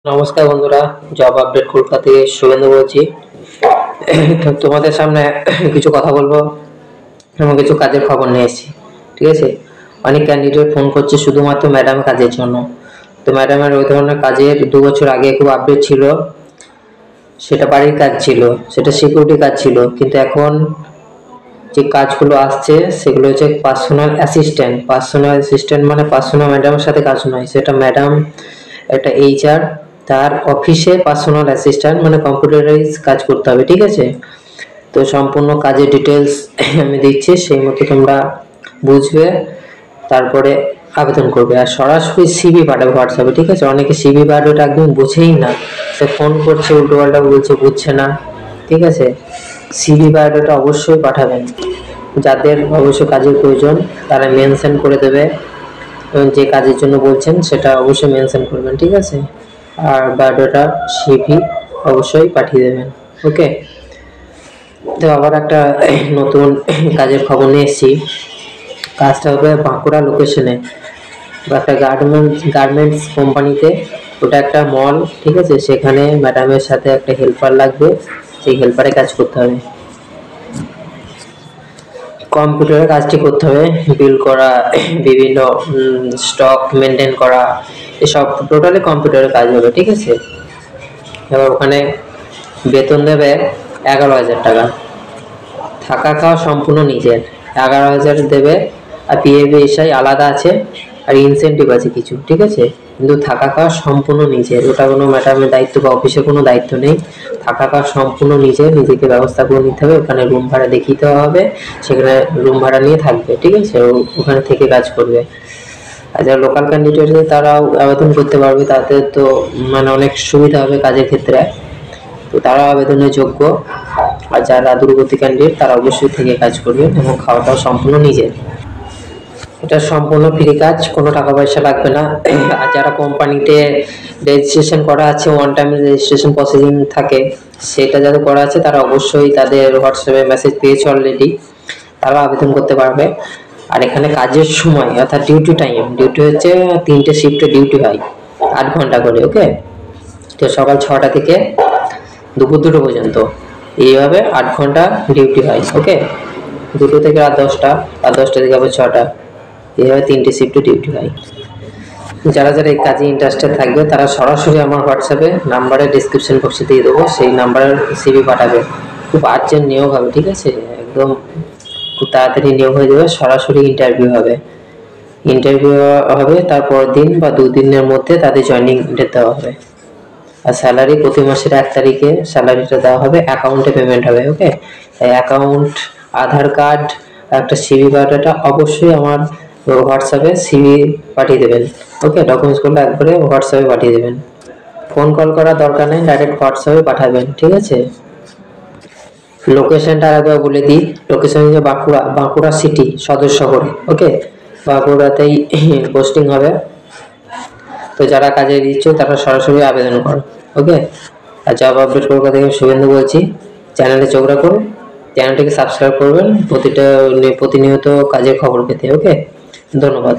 নমস্কার বন্ধুরা, job update Kolkata থেকে শুভেন্দু বলছি। তো তোমাদের সামনে কিছু কথা বলবো এবং কিছু কাজের খবর নিয়ে এসেছি। ঠিক আছে, অনেক ক্যান্ডিডেট ফোন করছে শুধুমাত্র ম্যাডাম কাজের জন্য। তো ম্যাডামের ওই ধরনের কাজের 2 বছর আগে খুব আপডেট ছিল, সেটা বাড়ির কাজ ছিল, সেটা সিকিউরিটি কাজ ছিল। কিন্তু এখন যে কাজগুলো আসছে সেগুলো হচ্ছে পার্সোনাল অ্যাসিস্ট্যান্ট মানে পার্সোনাল ম্যাডামের সাথে কাজ নয়, সেটা ম্যাডাম একটা HR তার অফিসে পার্সোনাল অ্যাসিস্ট্যান্ট মানে কম্পিউটারাইজ কাজ করতে হবে। ঠিক আছে, তো সম্পূর্ণ কাজের ডিটেলস আমি দিচ্ছি, সেই মতো তোমরা বুঝবে, তারপরে আবেদন করবে। আর সরাসরি CV পাঠাবে হোয়াটসঅ্যাপে। ঠিক আছে, অনেকে CV বায়োডাটা একদম বুঝেই না, সে ফোন করছে উল্টোপাল্টা বলছে, বুঝছে না। ঠিক আছে, CV বায়োডাটা অবশ্যই পাঠাবেন। যাদের অবশ্যই কাজের প্রয়োজন তারা মেনশন করে দেবে, এবং যে কাজের জন্য বলছেন সেটা অবশ্যই মেনশন করবেন। ঠিক আছে, আর বায়োডাটা CV অবশ্যই পাঠিয়ে দেবেন। ওকে, তো আবার একটা নতুন কাজের খবর নিয়ে এসেছি। কাজটা হবে বাঁকুড়া লোকেশনে, একটা গার্মেন্টস কোম্পানিতে। ওটা একটা মল। ঠিক আছে, সেখানে ম্যাডামের সাথে একটা হেল্পার লাগবে, সেই হেল্পারে কাজ করতে হবে, কম্পিউটারে কাজটি করতে হবে, বিল করা, বিভিন্ন স্টক মেনটেন করা, এসব টোটালি কম্পিউটারে কাজ হবে। ঠিক আছে, এবার ওখানে বেতন দেবে 11,000 টাকা, থাকা খাওয়া সম্পূর্ণ নিজের। 11,000 দেবে, আর PF আলাদা আছে, আর ইনসেন্টিভ আছে কিছু। ঠিক আছে, কিন্তু থাকা খাওয়া সম্পূর্ণ নিজের, ওটা কোনো ম্যাডামের দায়িত্ব বা অফিসে কোনো দায়িত্ব নেই। থাকা খাওয়া সম্পূর্ণ নিজের, নিজেকে ব্যবস্থা করে নিতে হবে। ওখানে রুম ভাড়া দেখিয়ে দেওয়া হবে, সেখানে রুম ভাড়া নিয়ে থাকবে। ঠিক আছে, ওখানে থেকে কাজ করবে। আর যারা লোকাল ক্যান্ডিডেট তারাও আবেদন করতে পারবে, তাদের তো মানে অনেক সুবিধা হবে কাজের ক্ষেত্রে, তো তারা আবেদনের যোগ্য। আর যারা দূরবর্তী ক্যান্ডিডেট তারা অবশ্যই থেকে কাজ করবে, এবং খাওয়া দাওয়া সম্পূর্ণ নিজের। এটা সম্পূর্ণ ফ্রি কাজ, কোনো টাকা পয়সা লাগবে না। আর যারা কোম্পানিতে রেজিস্ট্রেশন করা আছে, ওয়ান টাইম রেজিস্ট্রেশন প্রসেসিং থাকে, সেটা যাদের করা আছে তারা অবশ্যই তাদের হোয়াটসঅ্যাপে মেসেজ পেয়েছে অলরেডি, তারা আবেদন করতে পারবে। আর এখানে কাজের সময় অর্থাৎ ডিউটি হচ্ছে 3টে শিফটে ডিউটি হয়, 8 ঘন্টা করে। ওকে, তো সকাল 6টা থেকে দুপুর 2টো পর্যন্ত, এইভাবে 8 ঘন্টা ডিউটি হয়। ওকে, 2টো থেকে রাত 10টা, আর 10টা থেকে আবার 6টা, এইভাবে 3টে শিফটে ডিউটি হয়। যারা যারা এই কাজে ইন্টারেস্টেড থাকবে তারা সরাসরি আমার হোয়াটসঅ্যাপে নাম্বারে ডিসক্রিপশন বক্সে দিয়ে দেবো, সেই নাম্বারের CV পাঠাবে। খুব আর্জেন্ট নিয়োগ হবে। ঠিক আছে, একদম খুব তাড়াতাড়ি নিয়োগ হয়ে যাবে, সরাসরি ইন্টারভিউ হবে। তারপর দিন বা 2 দিনের মধ্যে তাদের জয়েনিং ডেট দেওয়া হবে। আর স্যালারি প্রতি মাসের 1 তারিখে স্যালারিটা দেওয়া হবে, অ্যাকাউন্টে পেমেন্ট হবে। ওকে, অ্যাকাউন্ট, আধার কার্ড, একটা CV বায়োডাটা অবশ্যই আমার হোয়াটসঅ্যাপে CV পাঠিয়ে দেবেন। ওকে, ডকুমেন্টসগুলো একবারে হোয়াটসঅ্যাপে পাঠিয়ে দেবেন, ফোন কল করার দরকার নেই, ডাইরেক্ট হোয়াটসঅ্যাপে পাঠাবেন। ঠিক আছে, লোকেশনটা আগে বলে দিই। লোকেশন হচ্ছে বাঁকুড়া সিটি সদর শহরে। ওকে, বাঁকুড়াতেই পোস্টিং হবে। তো যারা কাজের ইচ্ছুক তারা সরাসরি আবেদন করো। ওকে, আর জব আপডেট কলকাতা থেকে শুভেন্দু বলছি। চ্যানেলে চোখ রাখুন, চ্যানেলটিকে সাবস্ক্রাইব করবেন প্রতিনিয়ত কাজের খবর পেতে। ওকে, ধন্যবাদ।